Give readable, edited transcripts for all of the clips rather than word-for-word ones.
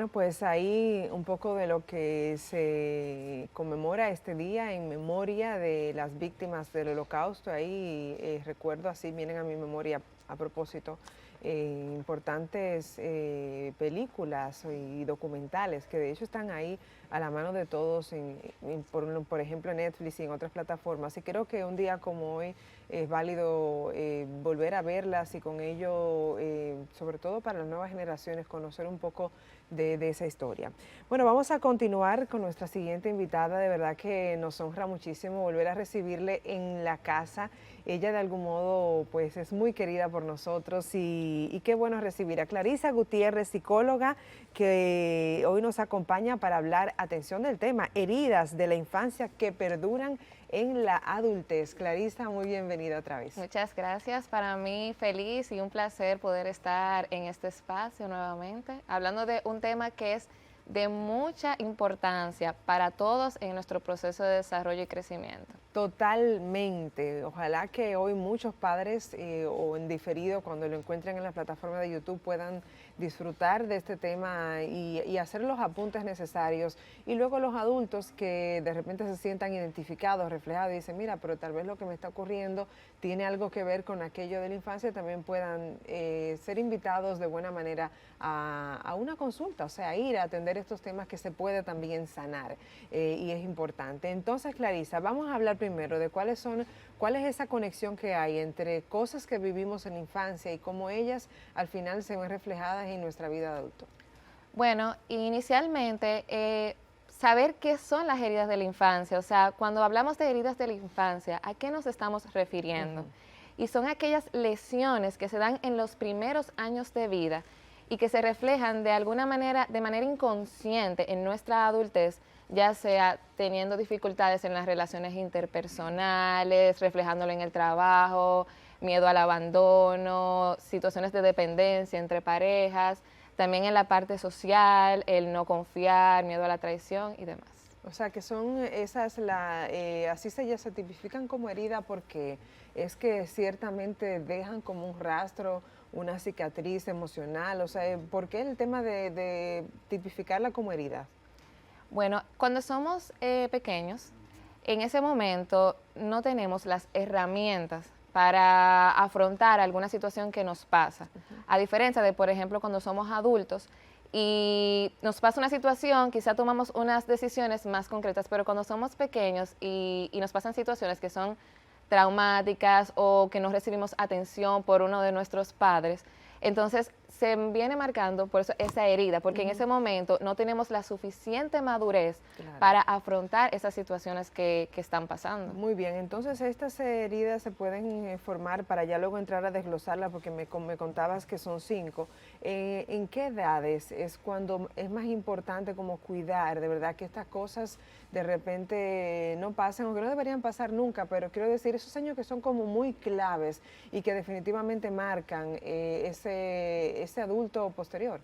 Bueno, pues ahí un poco de lo que se conmemora este día en memoria de las víctimas del Holocausto. Ahí recuerdo, así vienen a mi memoria a propósito, importantes películas y documentales que de hecho están ahí a la mano de todos, por ejemplo en Netflix y en otras plataformas. Y creo que un día como hoy es válido volver a verlas y con ello, sobre todo para las nuevas generaciones, conocer un poco de esa historia. Bueno, vamos a continuar con nuestra siguiente invitada. De verdad que nos honra muchísimo volver a recibirle en la casa. Ella de algún modo pues es muy querida por nosotros y qué bueno recibir a Clarisa Gutiérrez, psicóloga, que hoy nos acompaña para hablar, atención, del tema, heridas de la infancia que perduran en la adultez. Clarisa, muy bienvenida otra vez. Muchas gracias. Para mí feliz y un placer poder estar en este espacio nuevamente, hablando de un tema que es de mucha importancia para todos en nuestro proceso de desarrollo y crecimiento. Totalmente. Ojalá que hoy muchos padres o en diferido, cuando lo encuentren en la plataforma de YouTube, puedan disfrutar de este tema y hacer los apuntes necesarios. Y luego los adultos que de repente se sientan identificados, reflejados y dicen, mira, pero tal vez lo que me está ocurriendo tiene algo que ver con aquello de la infancia, también puedan ser invitados de buena manera a una consulta, o sea, ir a atender estos temas que se puede también sanar y es importante. Entonces, Clarisa, vamos a hablar primero de cuál es esa conexión que hay entre cosas que vivimos en la infancia y cómo ellas al final se ven reflejadas en nuestra vida de adulto. Bueno, inicialmente, saber qué son las heridas de la infancia, o sea, cuando hablamos de heridas de la infancia, ¿a qué nos estamos refiriendo? Y son aquellas lesiones que se dan en los primeros años de vida y que se reflejan de alguna manera, de manera inconsciente en nuestra adultez, ya sea teniendo dificultades en las relaciones interpersonales, reflejándolo en el trabajo, miedo al abandono, situaciones de dependencia entre parejas, también en la parte social, el no confiar, miedo a la traición y demás. O sea, que son esas, así ya se tipifican como herida porque es que ciertamente dejan como un rastro, una cicatriz emocional. O sea, ¿por qué el tema de tipificarla como herida? Bueno, cuando somos pequeños, en ese momento no tenemos las herramientas para afrontar alguna situación que nos pasa. A diferencia de, por ejemplo, cuando somos adultos y nos pasa una situación, quizá tomamos unas decisiones más concretas, pero cuando somos pequeños y nos pasan situaciones que son traumáticas o que no recibimos atención por uno de nuestros padres, entonces se viene marcando por eso esa herida, porque en ese momento no tenemos la suficiente madurez para afrontar esas situaciones que están pasando. Muy bien, entonces estas heridas se pueden formar para ya luego entrar a desglosarla, porque me contabas que son 5. ¿En qué edades es cuando es más importante como cuidar de verdad que estas cosas de repente no pasen o que no deberían pasar nunca? Pero quiero decir, esos años que son como muy claves y que definitivamente marcan ese adulto posterior.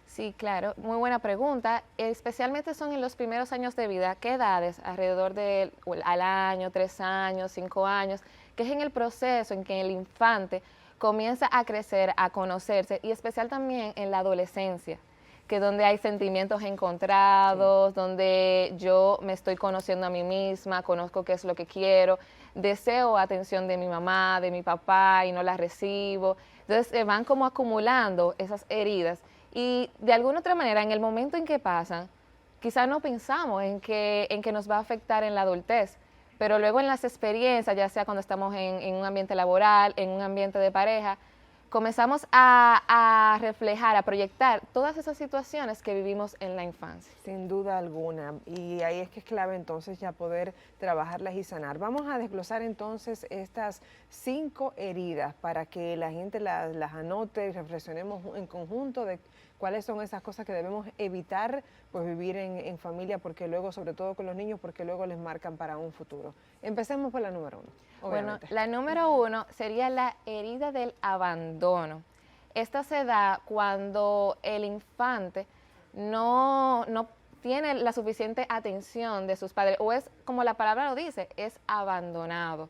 Sí, claro, muy buena pregunta. Especialmente son en los primeros años de vida. ¿Qué edades? Alrededor del al año, 3 años, 5 años, que es en el proceso en que el infante comienza a crecer, a conocerse, y especial también en la adolescencia, que es donde hay sentimientos encontrados, donde yo me estoy conociendo a mí misma, conozco qué es lo que quiero, deseo atención de mi mamá, de mi papá y no la recibo. Entonces se van como acumulando esas heridas y de alguna otra manera en el momento en que pasan, quizás no pensamos en que nos va a afectar en la adultez, pero luego en las experiencias, ya sea cuando estamos en un ambiente laboral, en un ambiente de pareja, comenzamos a reflejar, a proyectar todas esas situaciones que vivimos en la infancia. Sin duda alguna, y ahí es que es clave entonces ya poder trabajarlas y sanar. Vamos a desglosar entonces estas 5 heridas para que la gente las anote y reflexionemos en conjunto de cuáles son esas cosas que debemos evitar pues vivir en familia, porque luego, sobre todo con los niños, porque luego les marcan para un futuro. Empecemos por la número 1. Bueno, la número 1 sería la herida del abandono. Esta se da cuando el infante no tiene la suficiente atención de sus padres, o es, como la palabra lo dice, es abandonado.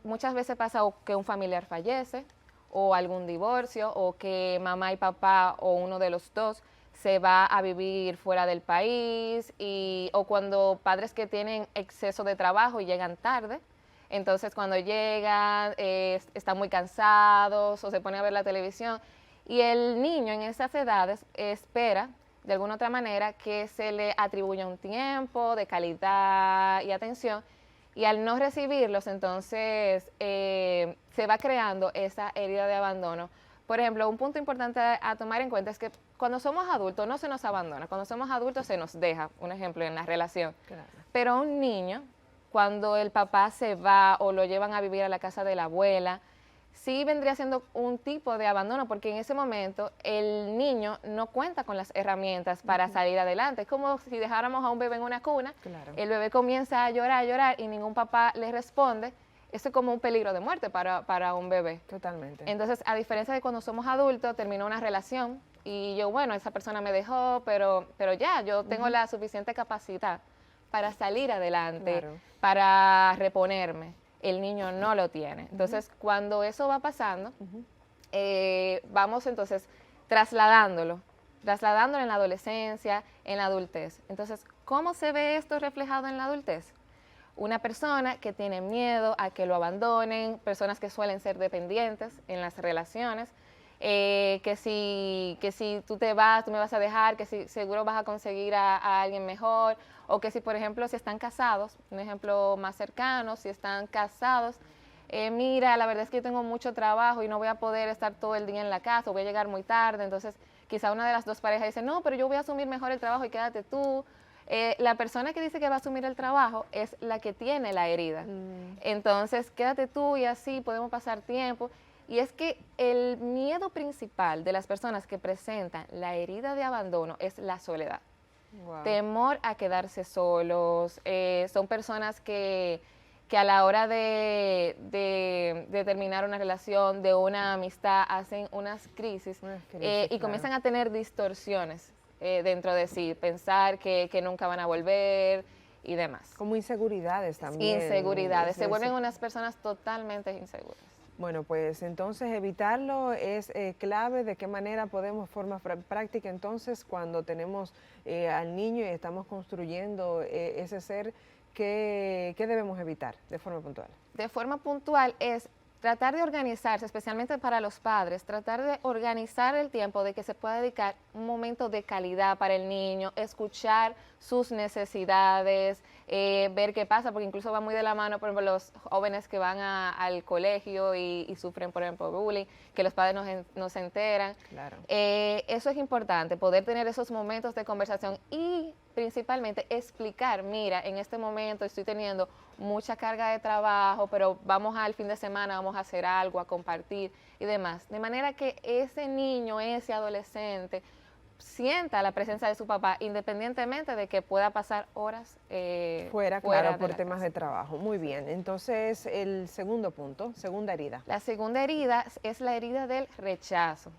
Muchas veces pasa que un familiar fallece, o algún divorcio, o que mamá y papá, o uno de los dos, se va a vivir fuera del país, o cuando padres que tienen exceso de trabajo y llegan tarde. Entonces, cuando llegan, están muy cansados o se ponen a ver la televisión. Y el niño en esas edades espera, de alguna otra manera, que se le atribuya un tiempo de calidad y atención. Y al no recibirlos, entonces se va creando esa herida de abandono. Por ejemplo, un punto importante a tomar en cuenta es que cuando somos adultos no se nos abandona, cuando somos adultos se nos deja, un ejemplo en la relación. Claro. Pero un niño, cuando el papá se va o lo llevan a vivir a la casa de la abuela, sí vendría siendo un tipo de abandono, porque en ese momento el niño no cuenta con las herramientas para salir adelante. Es como si dejáramos a un bebé en una cuna, Claro. el bebé comienza a llorar y ningún papá le responde. Eso es como un peligro de muerte para un bebé. Totalmente. Entonces, a diferencia de cuando somos adultos, terminó una relación y yo, bueno, esa persona me dejó, pero ya, yo tengo la suficiente capacidad para salir adelante, Claro. para reponerme. El niño no lo tiene. Entonces, cuando eso va pasando, vamos entonces trasladándolo en la adolescencia, en la adultez. Entonces, ¿cómo se ve esto reflejado en la adultez? Una persona que tiene miedo a que lo abandonen, personas que suelen ser dependientes en las relaciones, que si tú te vas, tú me vas a dejar, que si seguro vas a conseguir a alguien mejor, o que si, por ejemplo, si están casados, un ejemplo más cercano, si están casados, mira, la verdad es que yo tengo mucho trabajo y no voy a poder estar todo el día en la casa, voy a llegar muy tarde, entonces quizá una de las dos parejas dice, no, pero yo voy a asumir mejor el trabajo y quédate tú. La persona que dice que va a asumir el trabajo es la que tiene la herida. Entonces, quédate tú y así podemos pasar tiempo. Y es que el miedo principal de las personas que presentan la herida de abandono es la soledad. Wow. Temor a quedarse solos. Son personas que a la hora de terminar una relación, de una amistad, hacen unas crisis, y claro. comienzan a tener distorsiones dentro de sí, pensar que nunca van a volver y demás. Como inseguridades también. Inseguridades, se vuelven unas personas totalmente inseguras. Bueno, pues entonces evitarlo es clave. ¿De qué manera podemos, forma práctica entonces, cuando tenemos al niño y estamos construyendo ese ser, qué debemos evitar de forma puntual? De forma puntual es tratar de organizarse, especialmente para los padres, tratar de organizar el tiempo de que se pueda dedicar un momento de calidad para el niño, escuchar sus necesidades, ver qué pasa, porque incluso va muy de la mano, por ejemplo, los jóvenes que van al colegio y sufren, por ejemplo, bullying, que los padres no se enteran. Claro. Eso es importante, poder tener esos momentos de conversación y principalmente explicar, mira, en este momento estoy teniendo mucha carga de trabajo, pero vamos al fin de semana, vamos a hacer algo, a compartir y demás. De manera que ese niño, ese adolescente, sienta la presencia de su papá, independientemente de que pueda pasar horas fuera, claro, por temas casa. de trabajo. Muy bien. Entonces, el segundo punto, segunda herida. La segunda herida es la herida del rechazo.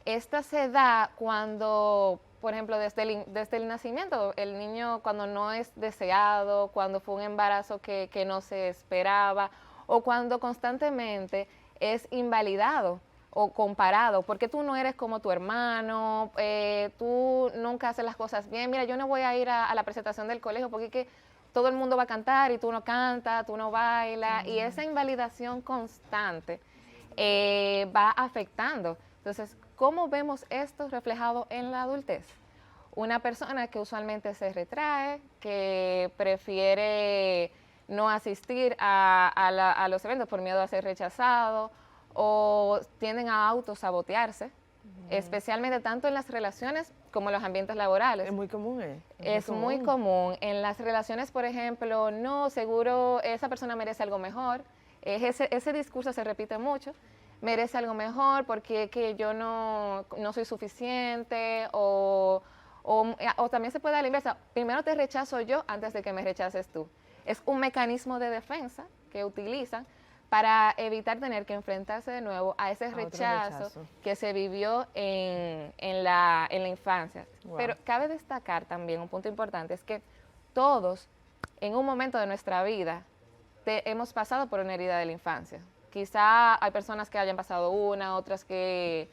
Esta se da cuando, por ejemplo, desde el nacimiento, el niño cuando no es deseado, cuando fue un embarazo que no se esperaba, o cuando constantemente es invalidado o comparado, porque tú no eres como tu hermano, tú nunca haces las cosas bien. Mira, yo no voy a ir a la presentación del colegio porque es que todo el mundo va a cantar y tú no cantas, tú no bailas, y esa invalidación constante va afectando. Entonces, ¿cómo vemos esto reflejado en la adultez? Una persona que usualmente se retrae, que prefiere no asistir a los eventos por miedo a ser rechazado, o tienden a autosabotearse, especialmente tanto en las relaciones como en los ambientes laborales. Es muy común, Es muy común. En las relaciones, por ejemplo, no, seguro esa persona merece algo mejor. Ese discurso se repite mucho. Merece algo mejor porque que yo no soy suficiente, o también se puede dar la inversa. Primero te rechazo yo antes de que me rechaces tú. Es un mecanismo de defensa que utilizan para evitar tener que enfrentarse de nuevo a ese rechazo que se vivió en la infancia. Wow. Pero cabe destacar también un punto importante, es que todos en un momento de nuestra vida hemos pasado por una herida de la infancia. Quizá hay personas que hayan pasado una, otras que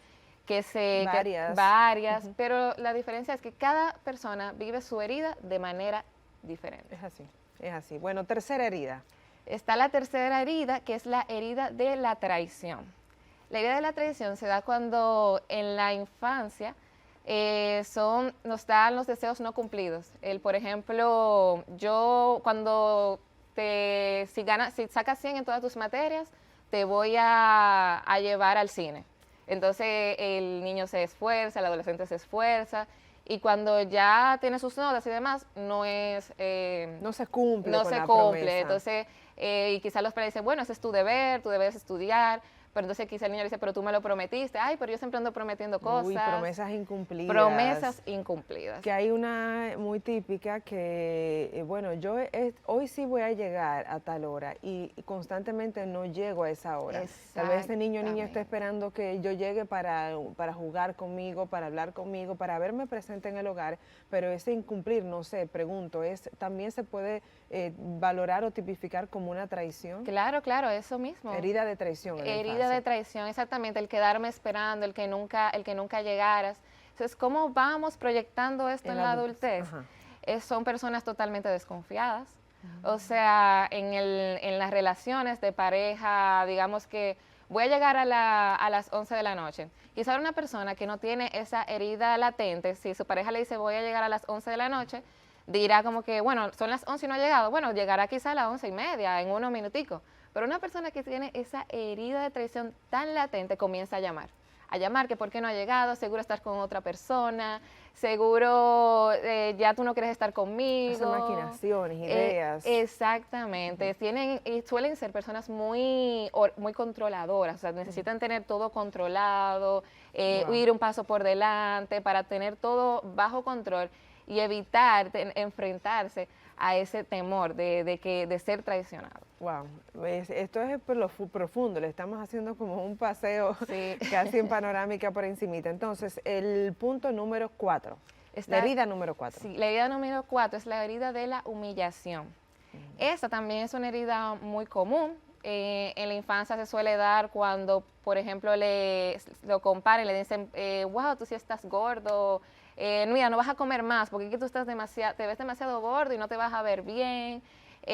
Varias. pero la diferencia es que cada persona vive su herida de manera diferente. Es así. Bueno, tercera herida. Está la tercera herida, que es la herida de la traición. La herida de la traición se da cuando en la infancia nos dan los deseos no cumplidos. Por ejemplo, yo cuando si sacas 100 en todas tus materias, te voy a llevar al cine. Entonces el niño se esfuerza, el adolescente se esfuerza, y cuando ya tiene sus notas y demás, no se cumple. Promesa. Entonces, y quizás los padres dicen, bueno, ese es tu deber, tú debes estudiar. Pero entonces quizá el niño le dice, pero tú me lo prometiste. Ay, pero yo siempre ando prometiendo cosas. Uy, promesas incumplidas. Promesas incumplidas. Que hay una muy típica que, bueno, hoy sí voy a llegar a tal hora y constantemente no llego a esa hora. Tal vez ese niño o niña está esperando que yo llegue para jugar conmigo, para hablar conmigo, para verme presente en el hogar, pero ese incumplir, no sé, pregunto, ¿también se puede valorar o tipificar como una traición? Claro, claro, eso mismo. Herida de traición. Herida de traición, exactamente, el quedarme esperando, el que nunca llegaras. Entonces, ¿cómo vamos proyectando esto en la adultez? Son personas totalmente desconfiadas. O sea, en las relaciones de pareja, digamos que voy a llegar a las 11 de la noche. Quizá una persona que no tiene esa herida latente, si su pareja le dice voy a llegar a las 11 de la noche, dirá como que, bueno, son las 11 y no ha llegado. Bueno, llegará quizá a las 11:30, en unos minuticos. Pero una persona que tiene esa herida de traición tan latente comienza a llamar que por qué no ha llegado, seguro estás con otra persona, seguro ya tú no quieres estar conmigo. Hacen maquinaciones, ideas. Exactamente, suelen ser personas muy controladoras, o sea, necesitan tener todo controlado, ir un paso por delante para tener todo bajo control y evitar enfrentarse a ese temor de ser traicionado. Wow, esto es profundo, le estamos haciendo como un paseo casi en panorámica por encimita. Entonces, el punto número 4, la herida número 4. Sí, la herida número 4 es la herida de la humillación. Esta también es una herida muy común. En la infancia se suele dar cuando, por ejemplo, lo comparen, le dicen, wow, tú sí estás gordo, mira, no vas a comer más porque tú te ves demasiado gordo y no te vas a ver bien. Por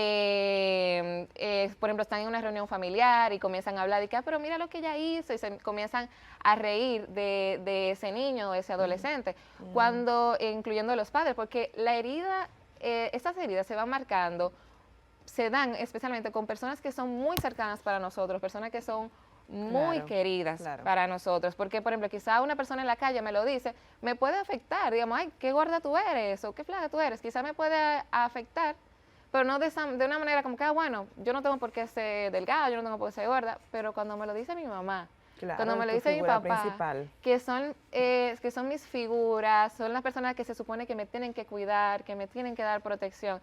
ejemplo, están en una reunión familiar y comienzan a hablar de que, pero mira lo que ella hizo, y se comienzan a reír de ese niño o ese adolescente, cuando, incluyendo los padres, porque la herida, estas heridas se van marcando, se dan especialmente con personas que son muy cercanas para nosotros, personas que son muy queridas para nosotros, porque por ejemplo quizá una persona en la calle me lo dice, me puede afectar, digamos, ay, qué gorda tú eres o qué flaca tú eres, quizá me puede afectar, pero no de una manera como que, bueno, yo no tengo por qué ser delgada, yo no tengo por qué ser gorda, pero cuando me lo dice mi mamá, cuando me lo dice mi papá, que son mis figuras, son las personas que se supone que me tienen que cuidar, que me tienen que dar protección,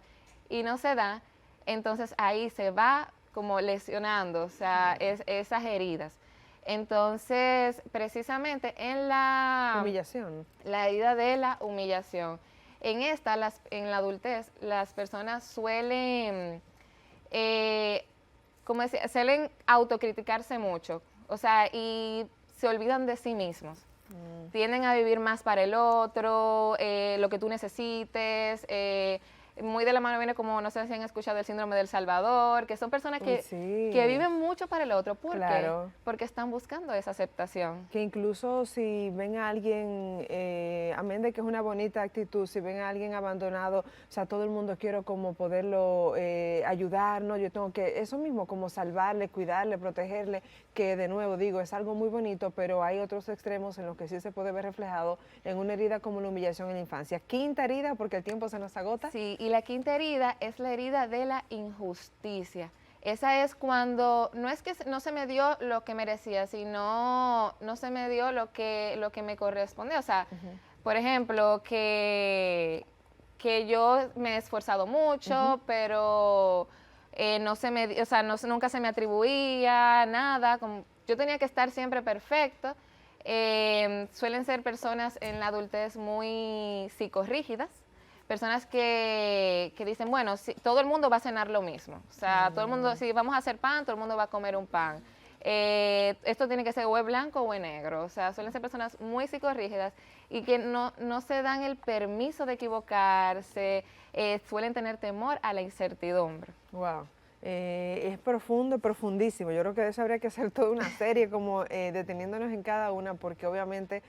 y no se da, entonces ahí se va como lesionando, o sea, esas heridas. Entonces, precisamente en la humillación, la herida de la humillación, en la adultez, las personas suelen, suelen autocriticarse mucho, o sea, y se olvidan de sí mismos. Tienden a vivir más para el otro, lo que tú necesites, muy de la mano viene como, no sé si han escuchado el síndrome del Salvador, que son personas que viven mucho para el otro. ¿Por qué? Porque están buscando esa aceptación. Que incluso si ven a alguien, amén de que es una bonita actitud, si ven a alguien abandonado, o sea, todo el mundo quiero como poderlo ayudar, ¿no? Yo tengo que, eso mismo, como salvarle, cuidarle, protegerle, que de nuevo digo, es algo muy bonito, pero hay otros extremos en los que sí se puede ver reflejado en una herida como la humillación en la infancia. Quinta herida, porque el tiempo se nos agota. Sí, y la quinta herida es la herida de la injusticia. Esa es cuando no es que no se me dio lo que merecía, sino no se me dio lo que me corresponde. O sea, por ejemplo, que yo me he esforzado mucho, pero no se me, o sea, nunca se me atribuía nada. Yo tenía que estar siempre perfecto. Suelen ser personas en la adultez muy psicorrígidas. Personas que dicen, bueno, todo el mundo va a cenar lo mismo. O sea, todo el mundo, si vamos a hacer pan, todo el mundo va a comer un pan. esto tiene que ser o es blanco o es negro. O sea, suelen ser personas muy psicorrígidas y que no se dan el permiso de equivocarse, suelen tener temor a la incertidumbre. Wow. Es profundo, profundísimo. Yo creo que de eso habría que hacer toda una serie como deteniéndonos en cada una, porque obviamente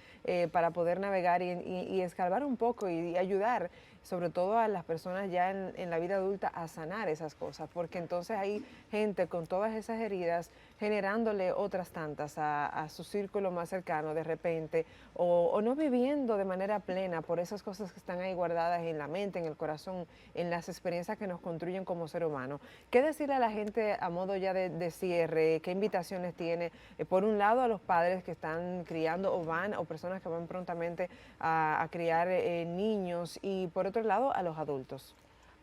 para poder navegar y escarbar un poco y ayudar sobre todo a las personas ya en la vida adulta a sanar esas cosas, porque entonces hay gente con todas esas heridas generándole otras tantas a su círculo más cercano de repente, o no viviendo de manera plena por esas cosas que están ahí guardadas en la mente, en el corazón, en las experiencias que nos construyen como ser humano. ¿Qué decirle a la gente a modo ya de cierre? ¿Qué invitaciones tiene? Por un lado a los padres que están criando o personas que van prontamente a criar niños, y por otro lado a los adultos.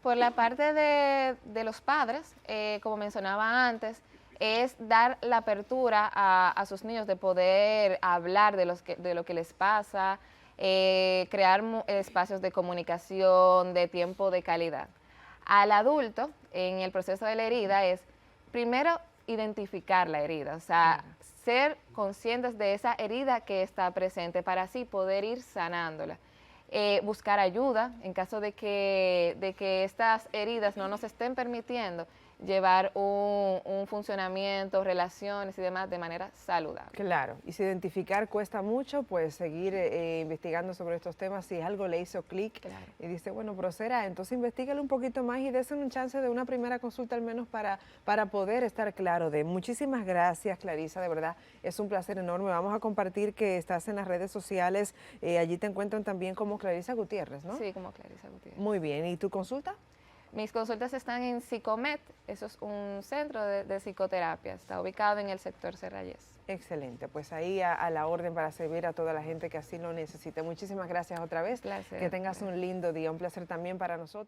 Por la parte de los padres, como mencionaba antes, es dar la apertura a sus niños de poder hablar de lo que les pasa, crear espacios de comunicación, de tiempo de calidad. Al adulto, en el proceso de la herida, es primero identificar la herida, o sea, ser conscientes de esa herida que está presente para así poder ir sanándola. Buscar ayuda en caso de que estas heridas no nos estén permitiendo llevar un funcionamiento, relaciones y demás de manera saludable. Claro, y si identificar cuesta mucho, pues seguir investigando sobre estos temas. Si algo le hizo clic y dice, bueno, pero será, entonces investígalo un poquito más y dése un chance de una primera consulta al menos para poder estar claro de. Muchísimas gracias, Clarisa, de verdad, es un placer enorme. Vamos a compartir que estás en las redes sociales, allí te encuentran también como Clarisa Gutiérrez, ¿no? Sí, como Clarisa Gutiérrez. Muy bien, ¿y tu consulta? Mis consultas están en Psicomet, eso es un centro de psicoterapia, está ubicado en el sector Serrayes. Excelente, pues ahí a la orden para servir a toda la gente que así lo necesite. Muchísimas gracias otra vez. Placer. Que tengas un lindo día, un placer también para nosotros.